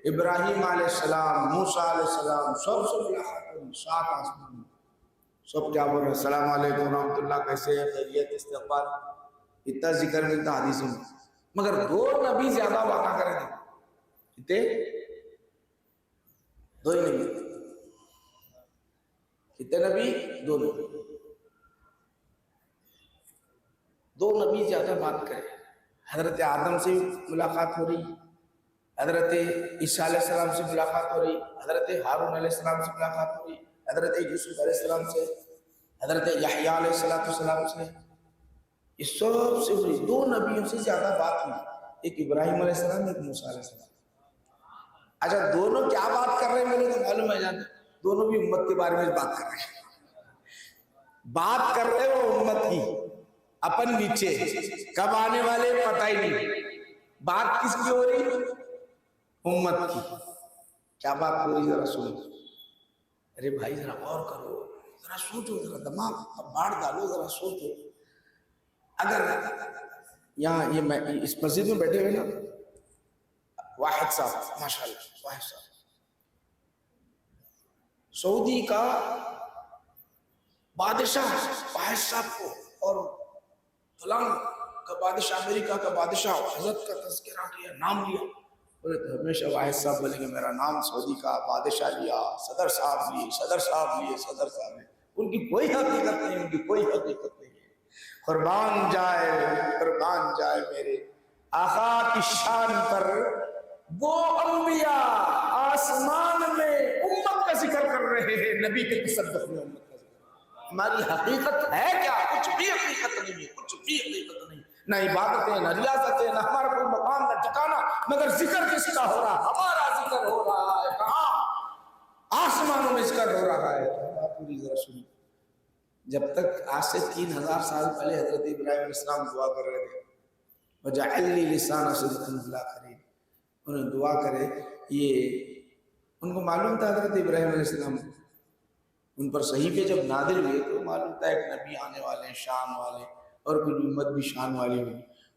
ابراہیم علیہ السلام، موسیٰ علیہ السلام، سب سے ملاقات ہوئی، 7 آسمان، سب کیا بول رہے ہیں، السلام علیکم ورحمۃ اللہ، کیسے ہیں، خیریت، استغفار، اتنا ذکر ملتا حدیثوں میں۔ مگر 2 نبی زیادہ باتاں کرے تھے، کتنے؟ 2 ہی نبی، کتنے نبی؟ 2 نبی، 2 نبی زیادہ بات کرے۔ حضرت آدم سے ملاقات ہو رہی، حضرت عیسیٰ علیہ السلام سے ملاقات ہو رہی، حضرت ہارون علیہ السلام سے ملاقات ہو رہی، حضرت یوسف علیہ السلام سے، حضرت یحییٰ علیہ السلام سے، یہ سب سے ہوئی، 2 نبیوں سے زیادہ بات ہوئی، ایک ابراہیم علیہ السلام، ایک موسیٰ علیہ السلام۔ اچھا دونوں کیا بات کر رہے ہیں میرے کو معلوم ہے جاتے، دونوں بھی امت کے بارے میں بات کر رہے ہیں، بات کر رہے وہ امت کی، اپن نیچے کب آنے والے پتہ ہی نہیں، بات کس کی ہو رہی؟ امت کی۔ کیا بات ہو رہی ذرا سنو، ارے بھائی ذرا غور کرو، ذرا سوچو، ذرا دماغ باڑ ڈالو، ذرا سوچو۔ اگر یہاں یہ میں اس مسجد میں بیٹھے ہوئے نا واحد صاحب، ماشاءاللہ واحد صاحب، سعودی کا بادشاہ واحد صاحب کو اور فلاں کا بادشاہ، امریکہ کا بادشاہ حضرت کا تذکرہ کیا، نام لیا، بولے تو ہمیشہ واحد صاحب بولیں گے میرا نام سعودی کا بادشاہ لیا، صدر صاحب لیے، صدر صاحب لیے، صدر صاحب لیے۔ ان کی کوئی حقیقت نہیں، ان کی کوئی حقیقت نہیں ہے۔ قربان جائے میرے آقا کی شان پر، وہ انبیاء آسمان میں امت کا ذکر کر رہے ہیں، نبی کے تصدق میں امت کا ذکر۔ ہماری حقیقت ہے کیا؟ کچھ بھی حقیقت نہیں ہے، کچھ بھی حقیقت نہیں، نہ عبادتیں، نہ ریاستیں، نہ ہمارا کوئی مقام، نہ ٹھکانا، مگر ذکر کس کا ہو رہا؟ ہمارا ذکر ہو رہا ہے، کہاں؟ آسمانوں میں ذکر ہو رہا ہے۔ بات پوری ذرا سنی، جب تک آج سے 3000 سال پہلے حضرت ابراہیم علیہ السلام دعا کر رہے تھے، وَجَعَلْ لِي لِسَانَ صِدْقٍ فِي الْآخِرِينَ، انہیں دعا کرے، یہ ان کو معلوم تھا حضرت ابراہیم علیہ السلام ان پر صحیفے جب نادل ہوئے تو معلوم تھا ایک نبی آنے والے ہیں، شان والے، اور کچھ امت بھی شان والی ہوئی۔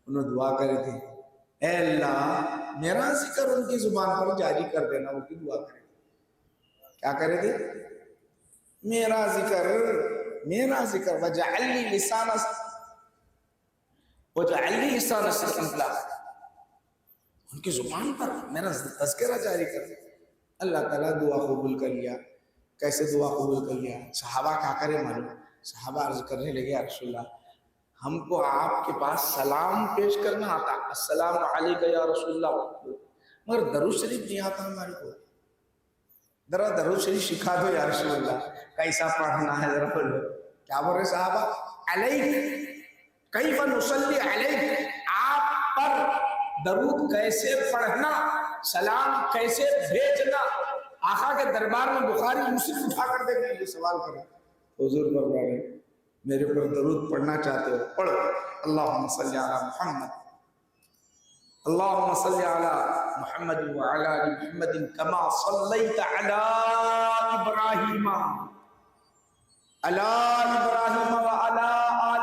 انہوں دعا کرے تھے، اے اللہ میرا ذکر ان کی زبان پر جاری کر دینا، ان کی دعا کرے تھے، کیا کرے تھے؟ میرا ذکر میرا ذکر وجعلنی لسان صدق، ان کی زبان پر میرا تذکرہ جاری کر دے۔ اللہ تعالیٰ دعا قبول کر لیا۔ کیسے دعا قبول کر لیا؟ صحابہ کیا کرے معلوم؟ صحابہ عرض کرنے لگے یا رسول اللہ ہم کو آپ کے پاس سلام پیش کرنا آتا، السلام علیکم یا رسول اللہ، مگر درود شریف نہیں آتا ہمارے کو، ذرا درود شریف سکھا دو یا رسول اللہ، کیسا پڑھنا ہے ذرا بولو۔ کیا بول رہے صحابہ؟ علیک کیف نصلی علیک، آپ پر درود کیسے پڑھنا، سلام کیسے بھیجنا۔ آقا کے دربار میں بخاری مسلم اٹھا کر دے گے، یہ سوال کرا حضور پر رہے میرے پر درود پڑھنا چاہتے ہو پڑھو، اللہم صلی علی محمد، اللہم صلی علی محمد وعلی آل محمد کما صلیت علی ابراہیم وعلی آل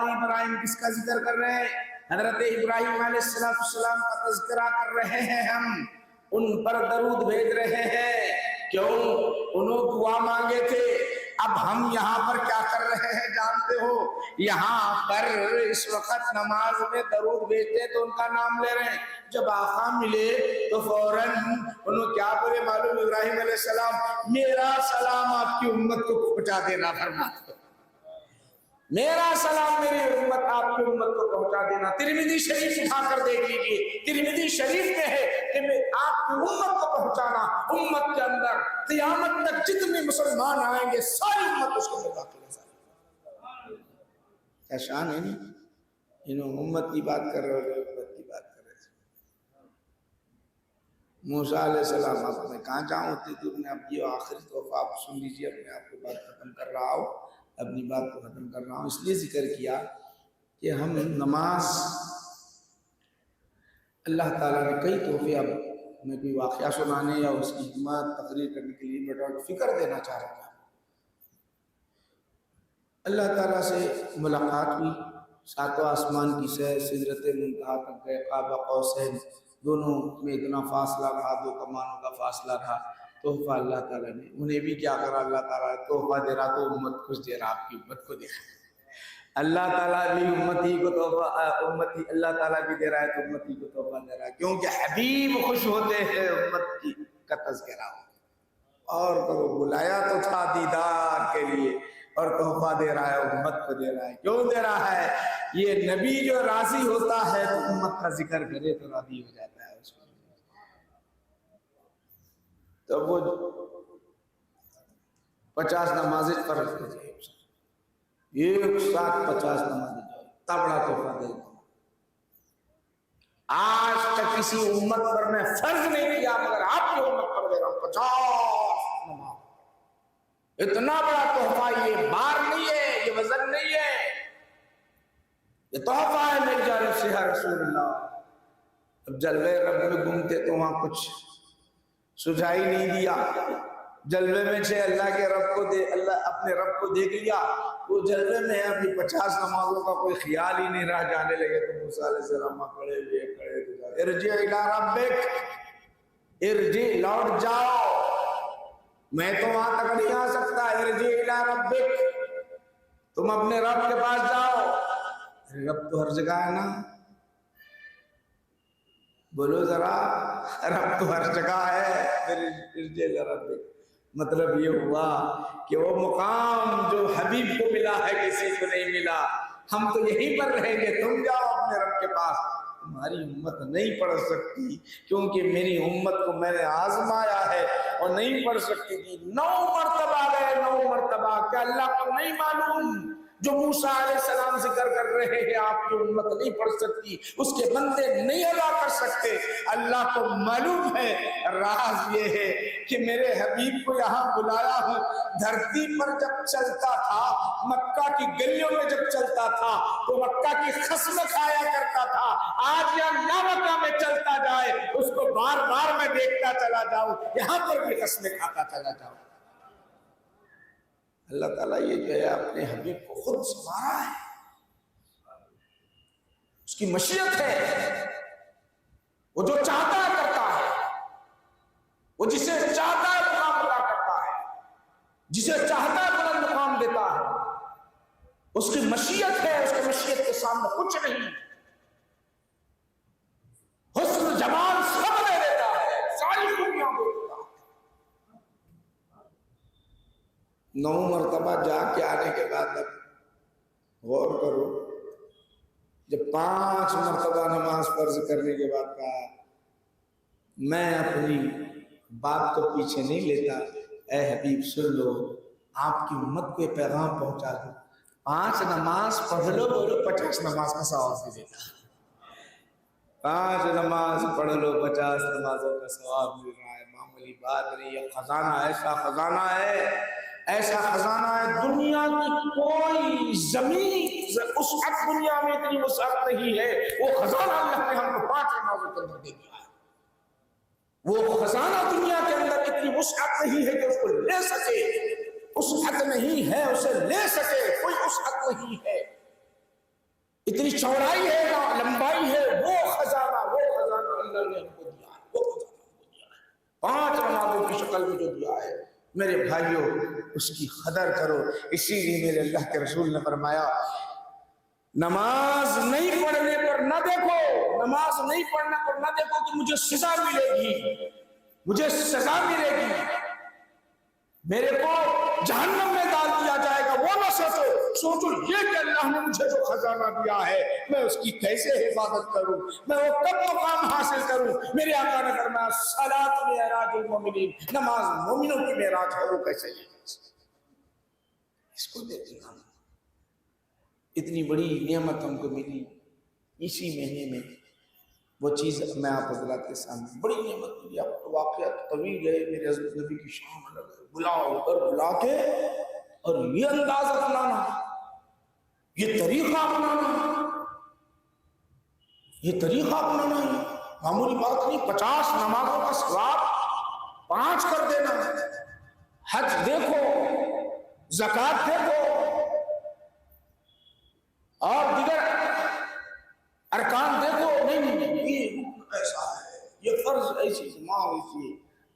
ابراہیم۔ کس کا ذکر کر رہے ہیں؟ حضرت ابراہیم علیہ السلام کا تذکرہ کر رہے ہیں، ہم ان پر درود بھیج رہے ہیں۔ کیوں؟ انہوں دعا مانگے تھے، اب ہم یہاں پر کیا کر رہے ہیں جانتے ہو؟ یہاں پر اس وقت نماز میں درود بھیجتے تو ان کا نام لے رہے ہیں۔ جب آقا ملے تو فوراً انہوں کیا بولے معلوم؟ ابراہیم علیہ السلام میرا سلام آپ کی امت کو پہنچا دینا، فرماتے میرا سلام میری امت آپ کی امت کو پہنچا دینا۔ ترمذی شریف اٹھا کر دیکھ لیجیے، ترمذی شریف میں ہے کہ میں آپ کی امت کو پہنچانا، امت کے اندر قیامت تک جتنے مسلمان آئیں گے ساری امت اس کو داخل ہے۔ کیا شان ہے نہیں؟ انہوں امت کی بات کر رہے ہو، امت کی بات کر رہے تھے۔ موسیٰ علیہ السلام آپ میں کہاں جاؤں اتنی دور میں، اب یہ آخری توفہ آپ سن لیجیے، اپنے آپ کو بات ختم کر رہا ہوں، اپنی بات کو ختم کر رہا ہوں۔ اس لیے ذکر کیا کہ ہم نماز اللہ تعالیٰ نے کئی تحفے، اب میں کوئی واقعہ سنانے یا اس کی حکمت تقریر کرنے کے لیے بیٹا فکر دینا چاہ رہا تھا۔ اللہ تعالیٰ سے ملاقات ہوئی، ساتواں آسمان کی سیر، سدرۃ منتہا تک گئے، قاب قوسین، دونوں میں اتنا فاصلہ تھا، 2 کمانوں کا فاصلہ تھا۔ تحفہ اللہ تعالیٰ نے انہیں بھی کیا کرا، اللہ تعالیٰ تحفہ دے رہا تو امت کچھ دے رہا، آپ کی امت کو دے رہا۔ اللہ تعالیٰ بھی امتی کو تحفہ، امتی اللہ تعالیٰ بھی دے رہا ہے تو امتی کو تحفہ دے رہا ہے، کیونکہ حبیب خوش ہوتے ہیں امت کی کا تذکرہ ہو۔ اور کرو بلایا تو تھا دیدار کے لیے، اور تحفہ دے رہا ہے امت کو دے رہا ہے۔ کیوں دے رہا ہے؟ یہ نبی جو راضی ہوتا ہے تو امت کا ذکر کرے تو راضی ہو جاتا ہے اس کو۔ تو وہ 50 نمازیں فرض کر جائے، ایک ساتھ 50 نمازیں جائے، تبڑا تحفہ دے دو۔ آج تک کسی امت پر میں فرض نہیں کیا، مگر آپ کی امت پر دے رہا ہوں 50 نماز۔ اتنا بڑا تحفہ، یہ بار نہیں ہے، یہ وزن نہیں ہے، یہ تحفہ ہے میری جانب سے ہے رسول اللہ۔ اب جلوے رب میں گھومتے تو وہاں کچھ سجھائی نہیں دیا، جلوے میں سے اللہ کے رب کو اللہ اپنے رب کو دیکھ لیا، وہ جلوے میں ہے، اپنی 50 نمازوں کا کوئی خیال ہی نہیں رہا، جانے لگے تو موسیٰ علیہ السلام کھڑے ہوئے ارجع الی ربک، ارجع لوٹ جاؤ، میں تو وہاں تک نہیں آ سکتا، ارجع الی ربک، تم اپنے رب کے پاس جاؤ۔ رب تو ہر جگہ ہے نا، بولو ذرا، رب تو ہر جگہ ہے، ارجع الی ربک۔ مطلب یہ ہوا کہ وہ مقام جو حبیب کو ملا ہے کسی کو نہیں ملا، ہم تو یہیں پر رہیں گے، تم جاؤ اپنے رب کے پاس۔ تمہاری امت نہیں پڑھ سکتی کیونکہ میری امت کو میں نے آزمایا ہے اور نہیں پڑھ سکتی تھی۔ 9 مرتبہ گئے، 9 مرتبہ، کہ اللہ کو نہیں معلوم جو موسیٰ علیہ السلام ذکر کر رہے ہیں آپ کی امت نہیں پڑھ سکتی، اس کے بندے نہیں ادا کر سکتے، اللہ کو معلوم ہے۔ راز یہ ہے کہ میرے حبیب کو یہاں بلایا ہوں، دھرتی پر جب چلتا تھا، مکہ کی گلیوں میں جب چلتا تھا تو مکہ کی خصم کھایا کرتا تھا، آج یہاں نہ مکہ میں چلتا جائے اس کو بار بار میں دیکھتا چلا جاؤں، یہاں پر بھی خصم کھاتا چلا جاؤں۔ اللہ تعالیٰ یہ جو ہے اپنے حبیب کو خود سنوارا ہے، اس کی مشیت ہے، وہ جو چاہتا ہے کرتا ہے، وہ جسے چاہتا ہے مقام عطا کرتا ہے، جسے چاہتا ہے بلند مقام دیتا ہے۔ اس کی مشیت ہے، اس کی مشیت کے سامنے کچھ نہیں. حسن جمال سب دے دیتا ہے، ساری دنیا دیتا ہے. 9 مرتبہ جا کے آنے کے بعد اب غور کرو، جب 5 مرتبہ نماز فرض کرنے کے بعد کہا میں اپنی بات کو پیچھے نہیں لیتا، اے حبیب سن لو، آپ کی امت کو یہ پیغام پہنچا دو، 5 نماز پڑھ لو، بولو 50 نماز کا ثواب بھی دیتا. 5 نماز پڑھ لو 50 نمازوں کا ثواب مل رہا ہے. معمولی بات نہیں. یہ خزانہ ایسا خزانہ ہے، ایسا خزانہ ہے، دنیا کی کوئی زمین وسعت دنیا میں اتنی وسعت نہیں ہے. وہ خزانہ اللہ نے ہم کو 5 نمازوں کے اندر دے دیا ہے. وہ خزانہ دنیا کے اندر اتنی وسعت نہیں ہے کہ اس کو لے سکے، وسعت نہیں ہے اسے لے سکے، کوئی وسعت نہیں ہے. اتنی چوڑائی ہے نہ لمبائی ہے. وہ خزانہ اللہ نے ہم کو دیا ہے، وہ خزانہ ہم کو دیا ہے. 5 نمازوں کی شکل میں جو دیا ہے میرے بھائیوں، اس کی قدر کرو. اسی لیے میرے اللہ کے رسول نے فرمایا نماز نہیں پڑھنے پر نہ دیکھو، نماز نہیں پڑھنے پر نہ دیکھو کہ مجھے سزا ملے گی، مجھے سزا ملے گی، میرے کو جہنم میں ڈال دیا جائے گا. وہ نہ سوچو یہ کہ اللہ نے مجھے جو خزانہ دیا ہے میں اس کی کیسے حفاظت کروں، میں وہ کب مقام حاصل کروں. میرے آقا نے فرمایا صلاۃ معراج المومنین، نماز مومنوں کی معراج ہے، وہ کیسے ہے. اس کو دیکھیں ہم، اتنی بڑی نعمت ہم کو ملی اسی مہینے میں. وہ چیز میں آپ حضرات کے سامنے بڑی نعمت ملی. اب تو واقعات طویل ہے، میرے حضرت نبی کی شان الگ ہے. بلاؤ اور بلا کے اور یہ انداز اپنانا، یہ طریقہ اپنانا، یہ طریقہ اپنانا معمولی بات نہیں. 50 نمازوں کا ثواب 5 کر دینا. حج دیکھو، زکوٰۃ دیکھو اور دیگر ارکان دیکھو. نہیں یہ ایسا ہے، یہ فرض ایسی نماز ایسی.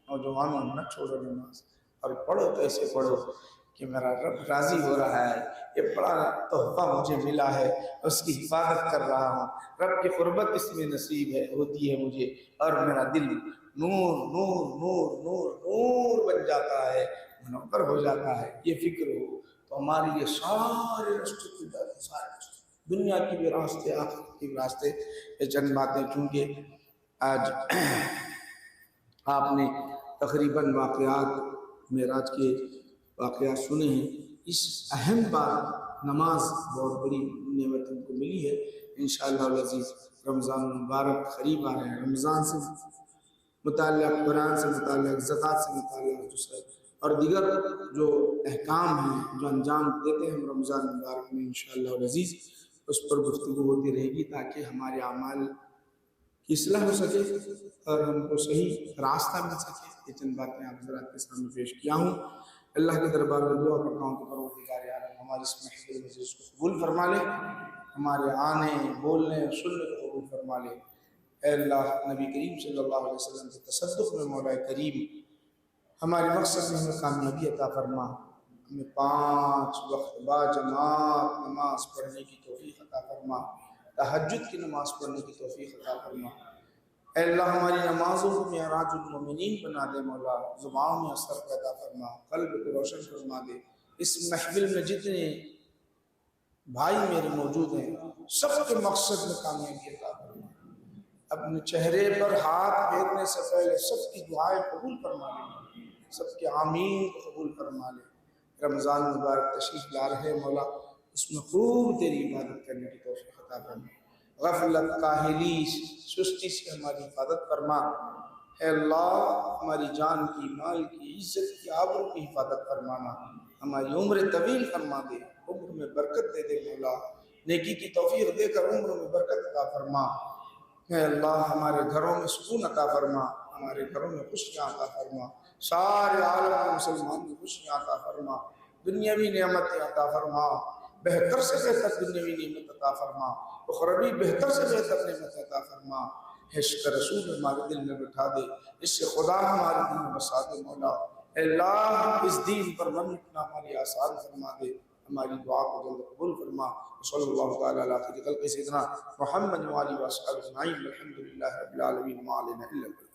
نوجوانوں نہ چھوڑو نماز اور پڑھو تو ایسے پڑھو کہ میرا رب راضی ہو رہا ہے، یہ بڑا تحفہ مجھے ملا ہے، اس کی حفاظت کر رہا ہوں، رب کی قربت اس میں نصیب ہے ہوتی ہے مجھے، اور میرا دل نور نور نور نور نور بن جاتا ہے، منور ہو جاتا ہے. یہ فکر ہو تو ہماری یہ سارے راستے کھل جاتے ہیں، سارے راستے، دنیا کی بھی راستے، آخرت کے بھی راستے. یہ چند باتیں چونکہ آج آپ نے تقریباً واقعات معراج کے واقعات سنے ہیں. اس اہم بات نماز بہت بڑی نعمت ہم کو ملی ہے. انشاءاللہ العزیز رمضان المبارک قریب آ رہے ہیں. رمضان سے متعلق، قرآن سے متعلق، زکوٰۃ سے متعلق اور دیگر جو احکام ہیں جو انجام دیتے ہیں ہم رمضان مبارک میں، انشاءاللہ العزیز اس پر گفتگو ہوتی رہے گی تاکہ ہمارے اعمال کی اصلاح ہو سکے اور ہم کو صحیح راستہ مل سکے. یہ چند باتیں آپ حضرات کے سامنے پیش کیا ہوں. اللہ کے دربار میں دعا کرتا ہوں کہ پروردگار عالم ہماری اس محفل مجلس کو قبول فرما لے، ہمارے آنے، بولنے اور سننے کو قبول فرما لے. اے اللہ، نبی کریم صلی اللہ علیہ وسلم کے تصدق میں مولا کریم ہمارے مقصد میں ہمیں کامیابی عطا فرما. ہمیں 5 وقت با جماعت نماز پڑھنے کی توفیق عطا فرما، تہجد کی نماز پڑھنے کی توفیق عطا فرما. اے اللہ، ہماری نمازوں کو معراج المومنین بنا دے مولا، زبان میں اثر پیدا فرما، قلب کو روشن فرما دے. اس محفل میں جتنے بھائی میرے موجود ہیں سب کے مقصد میں کامیابی عطا فرما. اپنے چہرے پر ہاتھ پھیرنے سے پہلے سب کی دعائیں قبول فرما لے، سب کے آمین کو قبول فرما لے. رمضان مبارک تشریف لا رہے مولا، اس میں خوب تیری عبادت کرنے کی توفیق عطا فرما. غفلت، کاہلی، سستی سے ہماری حفاظت فرما. اے اللہ، ہماری جان کی، مال کی، عزت کی، آبرو کی حفاظت فرمانا. ہماری عمر طویل فرما دے، عمر میں برکت دے دے مولا، نیکی کی توفیق دے کر عمر میں برکت عطا فرما. اے اللہ، ہمارے گھروں میں سکون عطا فرما، ہمارے گھروں میں خوشیاں عطا فرما، سارے عالم میں مسلمان میں خوشیاں عطا فرما، دنیاوی نعمتیں عطا فرما، بہتر سے بہتر دنیاوی نعمت عطا فرما، اخروی بہتر سے بہتر نعمت عطا فرما. عشق رسول ہمارے دل میں بٹھا دے، اس سے خدا ہمارے دل میں بسا دے مولا. اے اللہ، اس دین پر من اٹھنا ہماری آسان فرما دے. ہماری دعا کو جلد قبول فرما. صلی اللہ تعالیٰ علیہ خیر خلق سیدنا محمد وآلہ وصحبہ اجمعین. الحمدللہ رب العالمین. ما علینا الا البلاغ.